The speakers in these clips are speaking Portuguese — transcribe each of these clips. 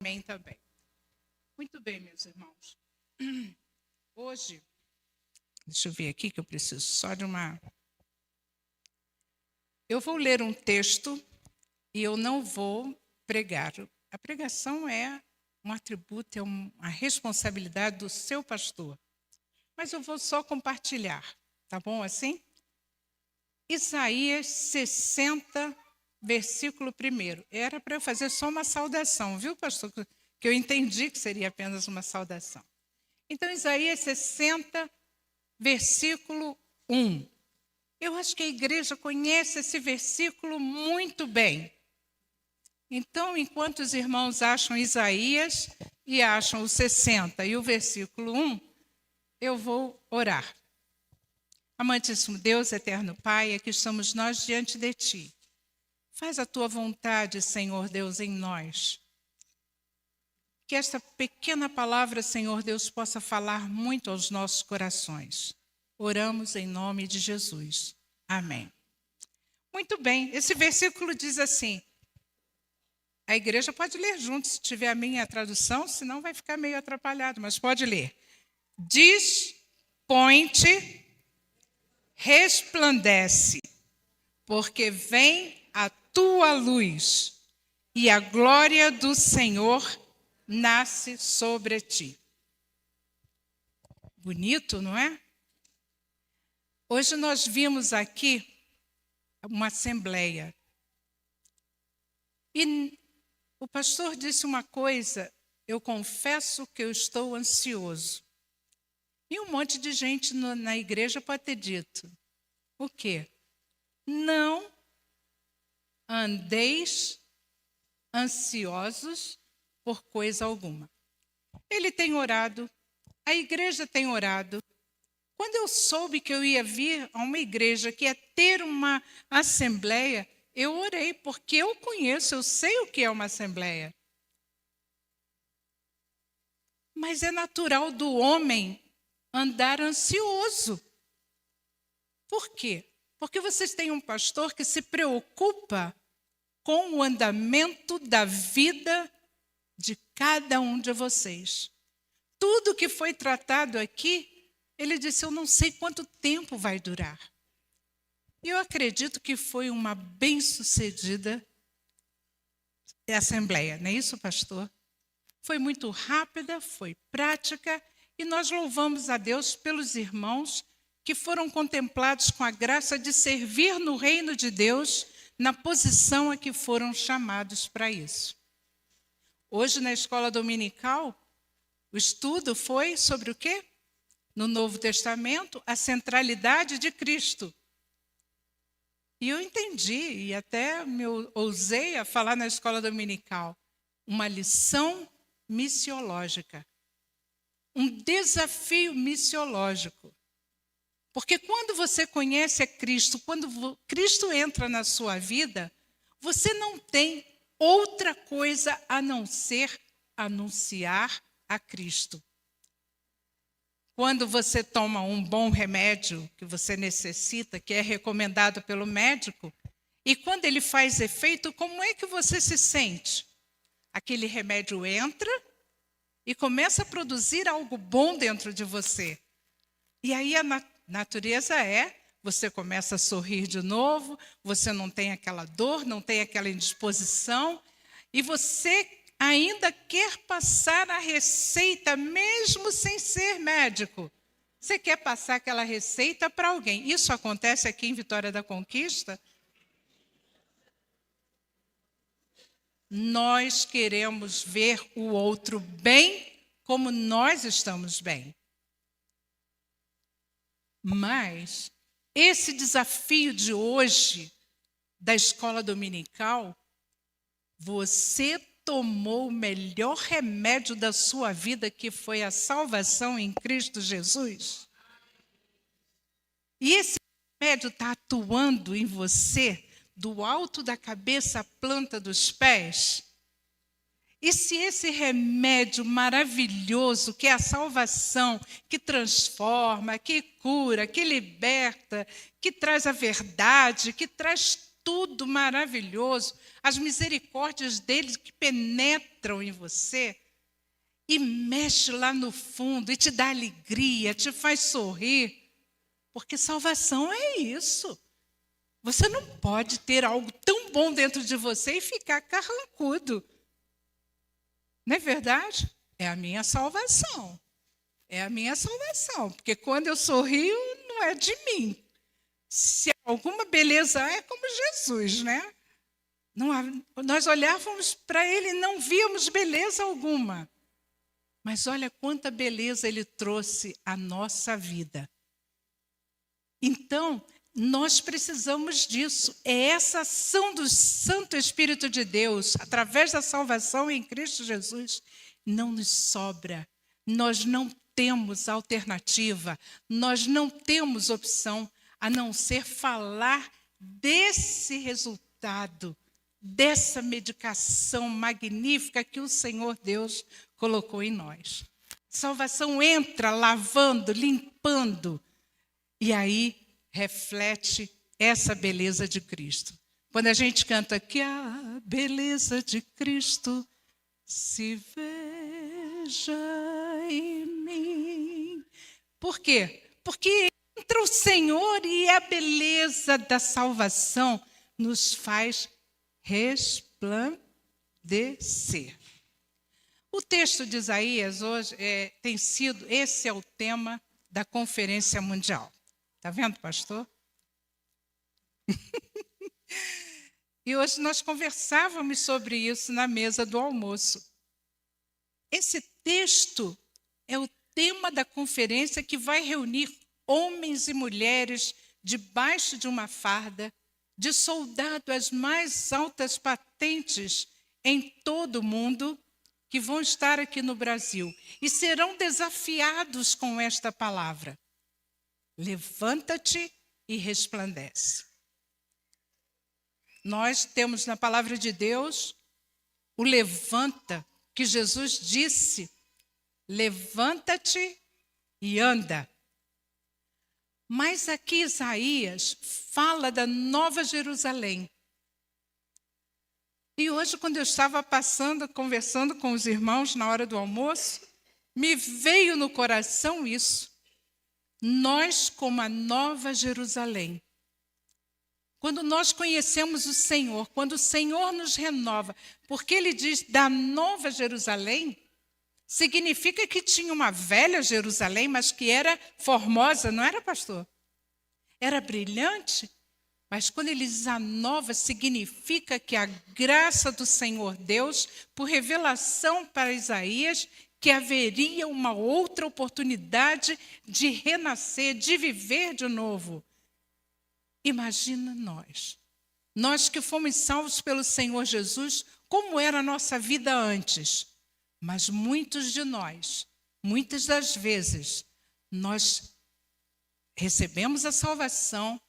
amém também. Muito bem, meus irmãos. Hoje, deixa eu ver aqui que eu preciso só de uma... Eu vou ler um texto e eu não vou pregar. A pregação é um atributo, é uma responsabilidade do seu pastor. Mas eu vou só compartilhar, tá bom assim? Isaías 60, versículo 1. Era para eu fazer só uma saudação, viu, pastor? Que eu entendi que seria apenas uma saudação. Então, Isaías 60, versículo 1. Eu acho que a igreja conhece esse versículo muito bem. Então, enquanto os irmãos acham Isaías e acham o 60 e o versículo 1, eu vou orar. Amantíssimo Deus, eterno Pai, aqui estamos nós diante de Ti. Faz a Tua vontade, Senhor Deus, em nós. Que esta pequena palavra, Senhor Deus, possa falar muito aos nossos corações. Oramos em nome de Jesus. Amém. Muito bem, esse versículo diz assim, a igreja pode ler junto, se tiver a minha tradução, senão vai ficar meio atrapalhado, mas pode ler. Diz, põe-te, resplandece, porque vem a tua luz, e a glória do Senhor nasce sobre ti. Bonito, não é? Hoje nós vimos aqui uma assembleia. E o pastor disse uma coisa, eu confesso que eu estou ansioso. E um monte de gente na igreja pode ter dito, o quê? Não andeis ansiosos por coisa alguma. Ele tem orado, a igreja tem orado. Quando eu soube que eu ia vir a uma igreja que ia ter uma assembleia, eu orei, porque eu conheço, eu sei o que é uma assembleia. Mas é natural do homem andar ansioso. Por quê? Porque vocês têm um pastor que se preocupa com o andamento da vida de cada um de vocês. Tudo que foi tratado aqui, ele disse, eu não sei quanto tempo vai durar. E eu acredito que foi uma bem-sucedida assembleia, não é isso, pastor? Foi muito rápida, foi prática, e nós louvamos a Deus pelos irmãos que foram contemplados com a graça de servir no reino de Deus, na posição a que foram chamados para isso. Hoje, na escola dominical, o estudo foi sobre o quê? No Novo Testamento, a centralidade de Cristo. E eu entendi, e até me ousei a falar na escola dominical, uma lição missiológica, um desafio missiológico. Porque quando você conhece a Cristo, quando Cristo entra na sua vida, você não tem outra coisa a não ser anunciar a Cristo. Quando você toma um bom remédio que você necessita, que é recomendado pelo médico, e quando ele faz efeito, como é que você se sente? Aquele remédio entra e começa a produzir algo bom dentro de você. E aí a natureza você começa a sorrir de novo, você não tem aquela dor, não tem aquela indisposição, e você ainda quer passar a receita, mesmo sem ser médico. Você quer passar aquela receita para alguém. Isso acontece aqui em Vitória da Conquista? Nós queremos ver o outro bem como nós estamos bem. Mas esse desafio de hoje, da escola dominical, você tomou o melhor remédio da sua vida, que foi a salvação em Cristo Jesus. E esse remédio está atuando em você, do alto da cabeça à planta dos pés. E se esse remédio maravilhoso, que é a salvação, que transforma, que cura, que liberta, que traz a verdade, que traz tudo maravilhoso, as misericórdias dele que penetram em você e mexe lá no fundo e te dá alegria, te faz sorrir. Porque salvação é isso. Você não pode ter algo tão bom dentro de você e ficar carrancudo. Não é verdade? É a minha salvação. É a minha salvação. Porque quando eu sorrio, não é de mim. Se alguma beleza é como Jesus, né? Nós olhávamos para ele e não víamos beleza alguma. Mas olha quanta beleza ele trouxe à nossa vida. Então, nós precisamos disso. É essa ação do Santo Espírito de Deus, através da salvação em Cristo Jesus, não nos sobra. Nós não temos alternativa, nós não temos opção a não ser falar desse resultado, dessa medicação magnífica que o Senhor Deus colocou em nós. Salvação entra lavando, limpando, e aí reflete essa beleza de Cristo. Quando a gente canta que a beleza de Cristo se veja em mim. Por quê? Porque entra o Senhor e a beleza da salvação nos faz resplandecer. O texto de Isaías hoje esse é o tema da Conferência Mundial. Está vendo, pastor? E hoje nós conversávamos sobre isso na mesa do almoço. Esse texto é o tema da conferência que vai reunir homens e mulheres debaixo de uma farda, de soldado às mais altas patentes em todo o mundo, que vão estar aqui no Brasil e serão desafiados com esta palavra. Levanta-te e resplandece. Nós temos na palavra de Deus o levanta, que Jesus disse, levanta-te e anda. Mas aqui Isaías fala da Nova Jerusalém. E hoje, quando eu estava conversando com os irmãos na hora do almoço, me veio no coração isso. Nós, como a Nova Jerusalém, quando nós conhecemos o Senhor, quando o Senhor nos renova, porque ele diz da Nova Jerusalém, significa que tinha uma velha Jerusalém, mas que era formosa, não era, pastor? Era brilhante, mas quando ele diz a nova, significa que a graça do Senhor Deus, por revelação para Isaías, que haveria uma outra oportunidade de renascer, de viver de novo. Imagina nós que fomos salvos pelo Senhor Jesus, como era a nossa vida antes. Mas muitos de nós, muitas das vezes, nós recebemos a salvação,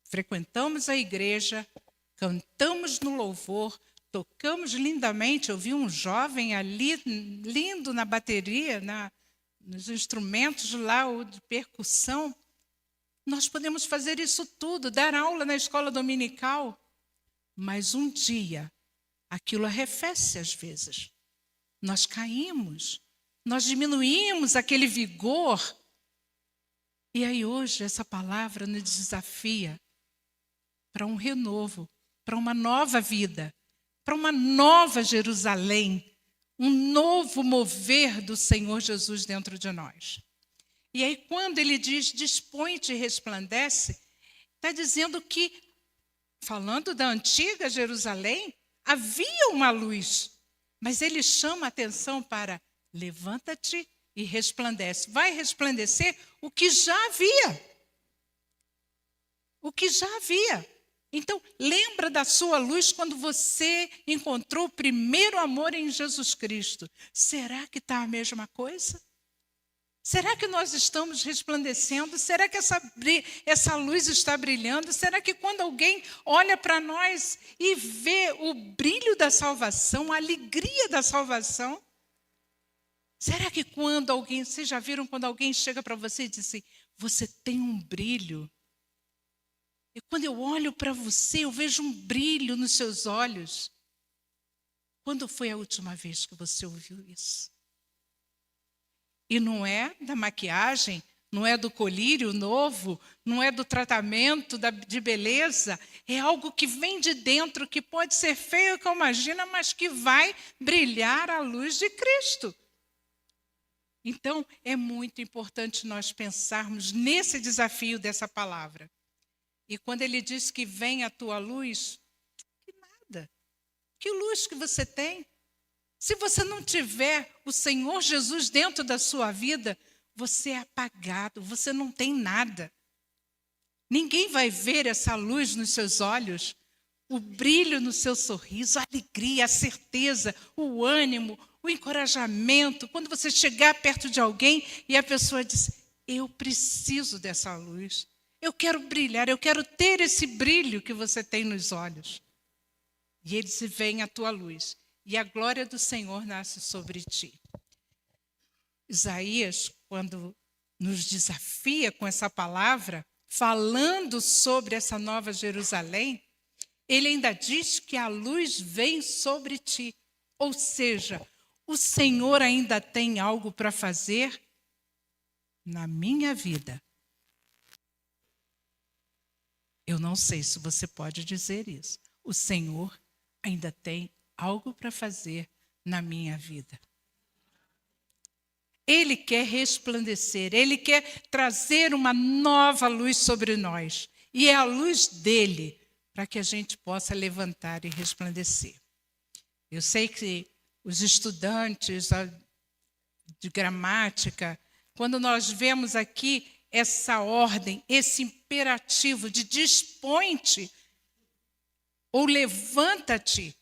frequentamos a igreja, cantamos no louvor, tocamos lindamente. Eu vi um jovem ali, lindo na bateria, nos instrumentos lá, ou de percussão. Nós podemos fazer isso tudo, dar aula na escola dominical, mas um dia aquilo arrefece às vezes. Nós caímos, nós diminuímos aquele vigor. E aí hoje essa palavra nos desafia para um renovo, para uma nova vida, para uma nova Jerusalém, um novo mover do Senhor Jesus dentro de nós. E aí quando ele diz, dispõe-te e resplandece, está dizendo que, falando da antiga Jerusalém, havia uma luz, mas ele chama a atenção para levanta-te e resplandece. Vai resplandecer o que já havia. O que já havia. Então, lembra da sua luz quando você encontrou o primeiro amor em Jesus Cristo. Será que está a mesma coisa? Será que nós estamos resplandecendo? Será que essa luz está brilhando? Será que quando alguém olha para nós e vê o brilho da salvação, a alegria da salvação? Será que quando alguém, vocês já viram quando alguém chega para você e diz assim, você tem um brilho? E quando eu olho para você, eu vejo um brilho nos seus olhos. Quando foi a última vez que você ouviu isso? E não é da maquiagem, não é do colírio novo, não é do tratamento de beleza. É algo que vem de dentro, que pode ser feio como imagina, mas que vai brilhar à luz de Cristo. Então, é muito importante nós pensarmos nesse desafio dessa palavra. E quando ele diz que vem a tua luz, que nada. Que luz que você tem? Se você não tiver o Senhor Jesus dentro da sua vida, você é apagado, você não tem nada. Ninguém vai ver essa luz nos seus olhos, o brilho no seu sorriso, a alegria, a certeza, o ânimo, o encorajamento. Quando você chegar perto de alguém e a pessoa diz, eu preciso dessa luz. Eu quero brilhar, eu quero ter esse brilho que você tem nos olhos. E ele se vem a tua luz. E a glória do Senhor nasce sobre ti. Isaías, quando nos desafia com essa palavra, falando sobre essa nova Jerusalém, ele ainda diz que a luz vem sobre ti. Ou seja, o Senhor ainda tem algo para fazer na minha vida. Eu não sei se você pode dizer isso. O Senhor ainda tem algo para fazer na minha vida. Ele quer resplandecer, Ele quer trazer uma nova luz sobre nós. E é a luz dele para que a gente possa levantar e resplandecer. Eu sei que os estudantes de gramática, quando nós vemos aqui essa ordem, esse imperativo de dispõe-te ou levanta-te,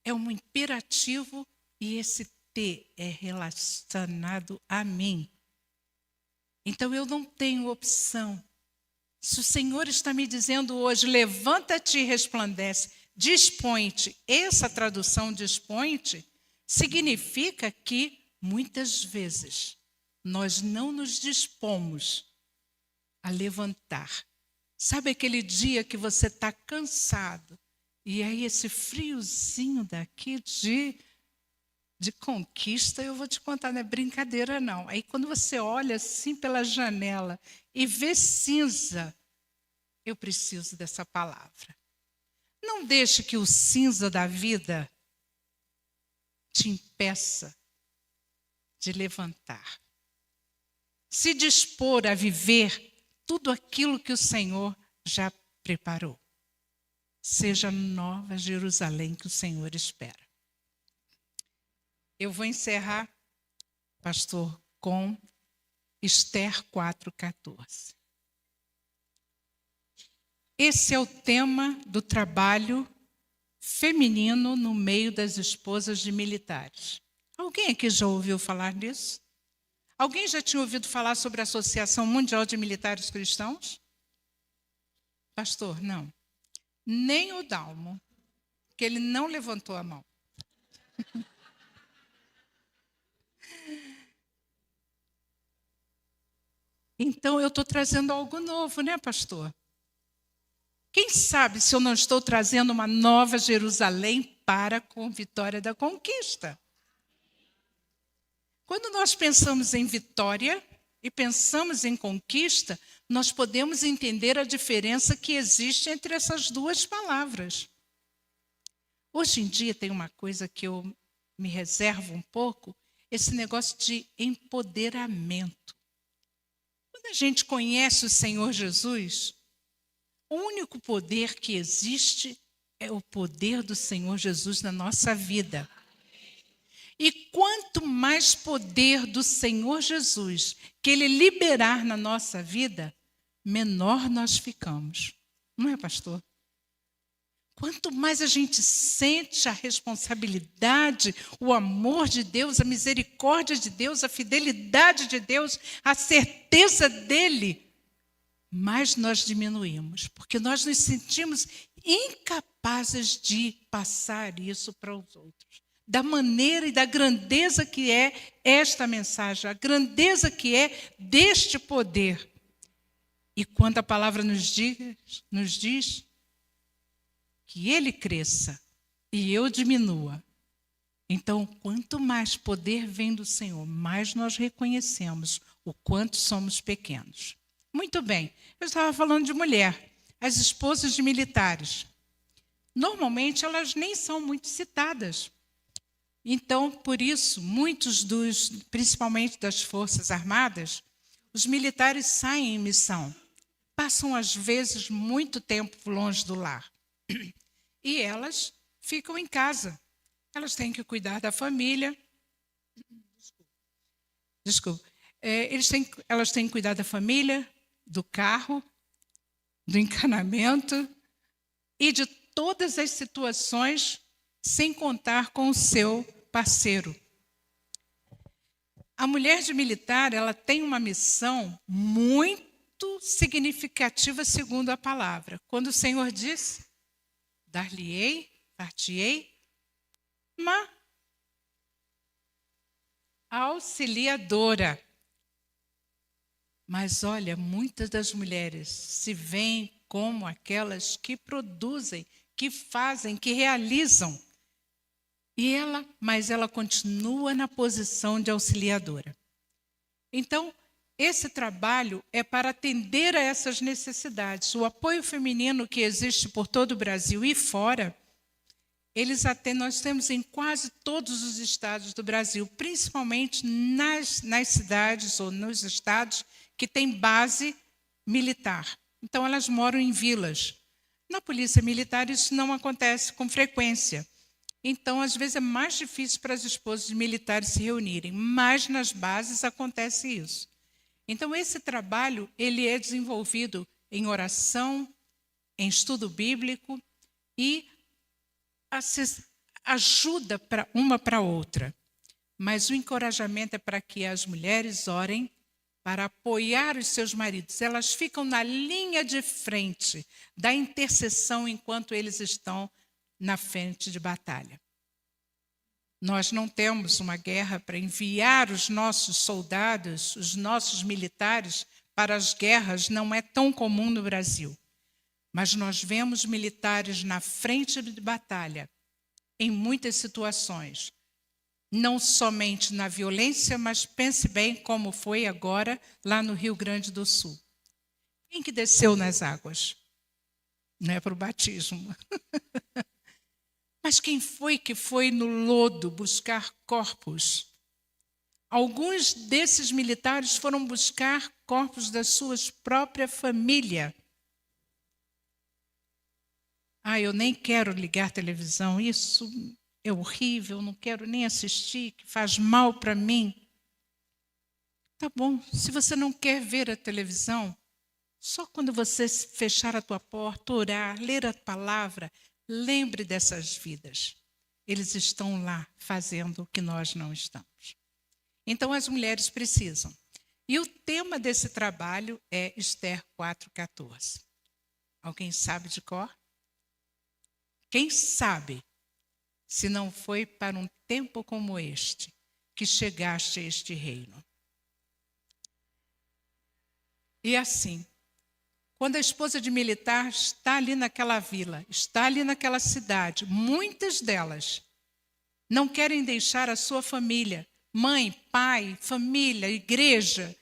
é um imperativo e esse T é relacionado a mim. Então eu não tenho opção. Se o Senhor está me dizendo hoje, levanta-te e resplandece, dispõe-te, essa tradução dispõe-te, significa que muitas vezes nós não nos dispomos a levantar. Sabe aquele dia que você está cansado e aí esse friozinho daqui de conquista, eu vou te contar, não é brincadeira não. Aí quando você olha assim pela janela e vê cinza, eu preciso dessa palavra. Não deixe que o cinza da vida te impeça de levantar. Se dispor a viver tudo aquilo que o Senhor já preparou. Seja a nova Jerusalém que o Senhor espera. Eu vou encerrar, pastor, com Esther 4,14. Esse é o tema do trabalho feminino no meio das esposas de militares. Alguém aqui já ouviu falar nisso? Alguém já tinha ouvido falar sobre a Associação Mundial de Militares Cristãos? Pastor, não. Nem o Dalmo, que ele não levantou a mão. Então, eu estou trazendo algo novo, né, pastor? Quem sabe se eu não estou trazendo uma nova Jerusalém para a vitória da conquista? Quando nós pensamos em vitória e pensamos em conquista, nós podemos entender a diferença que existe entre essas duas palavras. Hoje em dia tem uma coisa que eu me reservo um pouco, esse negócio de empoderamento. Quando a gente conhece o Senhor Jesus, o único poder que existe é o poder do Senhor Jesus na nossa vida. E quanto mais poder do Senhor Jesus que Ele liberar na nossa vida, menor nós ficamos. Não é, pastor? Quanto mais a gente sente a responsabilidade, o amor de Deus, a misericórdia de Deus, a fidelidade de Deus, a certeza dEle, mais nós diminuímos, porque nós nos sentimos incapazes de passar isso para os outros. Da maneira e da grandeza que é esta mensagem, a grandeza que é deste poder. E quando a palavra nos diz que ele cresça e eu diminua, então, quanto mais poder vem do Senhor, mais nós reconhecemos o quanto somos pequenos. Muito bem, eu estava falando de mulher, as esposas de militares. Normalmente, elas nem são muito citadas. Então, por isso, principalmente das Forças Armadas, os militares saem em missão. Passam, às vezes, muito tempo longe do lar. E elas ficam em casa. Elas têm que cuidar da família. Desculpa. Elas têm que cuidar da família, do carro, do encanamento e de todas as situações, sem contar com o seu parceiro. A mulher de militar, ela tem uma missão muito significativa, segundo a palavra. Quando o Senhor diz, dar-lhe-ei, dar-te-ei, uma auxiliadora. Mas olha, muitas das mulheres se veem como aquelas que produzem, que fazem, que realizam. Mas ela continua na posição de auxiliadora. Então, esse trabalho é para atender a essas necessidades. O apoio feminino que existe por todo o Brasil e fora, nós temos em quase todos os estados do Brasil, principalmente nas cidades ou nos estados que têm base militar. Então, elas moram em vilas. Na polícia militar, isso não acontece com frequência. Então, às vezes, é mais difícil para as esposas militares se reunirem, mas nas bases acontece isso. Então, esse trabalho ele é desenvolvido em oração, em estudo bíblico e ajuda uma para a outra. Mas o encorajamento é para que as mulheres orem para apoiar os seus maridos. Elas ficam na linha de frente da intercessão enquanto eles estão na frente de batalha. Nós não temos uma guerra para enviar os nossos soldados, os nossos militares para as guerras, não é tão comum no Brasil. Mas nós vemos militares na frente de batalha, em muitas situações. Não somente na violência, mas pense bem como foi agora lá no Rio Grande do Sul. Quem que desceu nas águas? Não é para o batismo. Mas quem foi que foi no lodo buscar corpos? Alguns desses militares foram buscar corpos da sua própria família. Eu nem quero ligar televisão, isso é horrível, não quero nem assistir, que faz mal para mim. Tá bom, se você não quer ver a televisão, só quando você fechar a tua porta, orar, ler a palavra, lembre dessas vidas. Eles estão lá fazendo o que nós não estamos. Então, as mulheres precisam. E o tema desse trabalho é Esther 4,14. Alguém sabe de cor? Quem sabe, se não foi para um tempo como este, que chegaste a este reino? E assim, quando a esposa de militar está ali naquela vila, está ali naquela cidade, muitas delas não querem deixar a sua família, mãe, pai, família, igreja,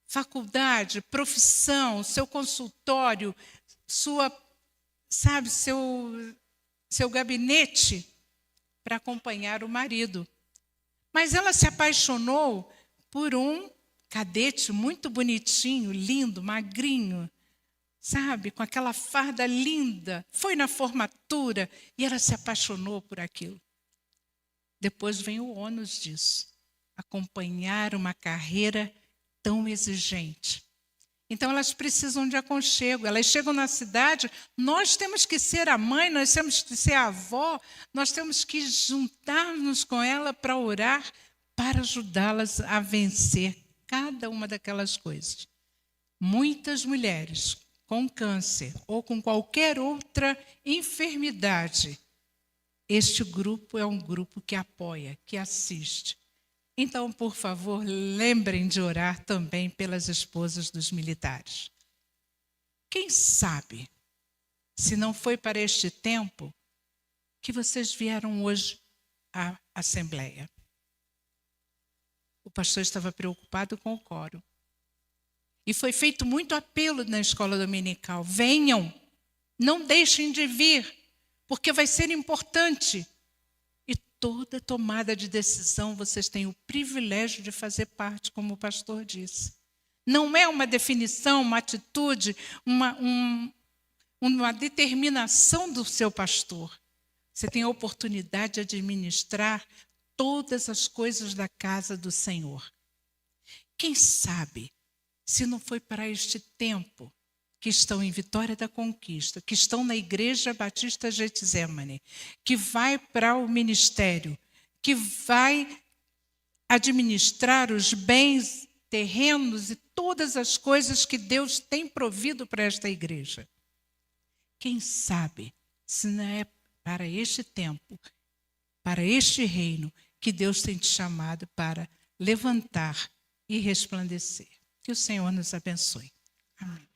faculdade, profissão, seu consultório, seu gabinete para acompanhar o marido. Mas ela se apaixonou por um cadete muito bonitinho, lindo, magrinho, com aquela farda linda. Foi na formatura e ela se apaixonou por aquilo. Depois vem o ônus disso, acompanhar uma carreira tão exigente. Então, elas precisam de aconchego. Elas chegam na cidade, nós temos que ser a mãe, nós temos que ser a avó, nós temos que juntar-nos com ela para orar, para ajudá-las a vencer cada uma daquelas coisas. Muitas mulheres com câncer ou com qualquer outra enfermidade, este grupo é um grupo que apoia, que assiste. Então, por favor, lembrem de orar também pelas esposas dos militares. Quem sabe, se não foi para este tempo, que vocês vieram hoje à Assembleia? O pastor estava preocupado com o coro. E foi feito muito apelo na escola dominical. Venham, não deixem de vir, porque vai ser importante. E toda tomada de decisão vocês têm o privilégio de fazer parte, como o pastor disse. Não é uma definição, uma atitude, uma determinação do seu pastor. Você tem a oportunidade de administrar todas as coisas da casa do Senhor. Quem sabe, se não foi para este tempo, que estão em Vitória da Conquista, que estão na Igreja Batista Getsemane, que vai para o ministério, que vai administrar os bens, terrenos e todas as coisas que Deus tem provido para esta igreja. Quem sabe, se não é para este tempo, para este reino, que Deus tem te chamado para levantar e resplandecer. Que o Senhor nos abençoe. Amém.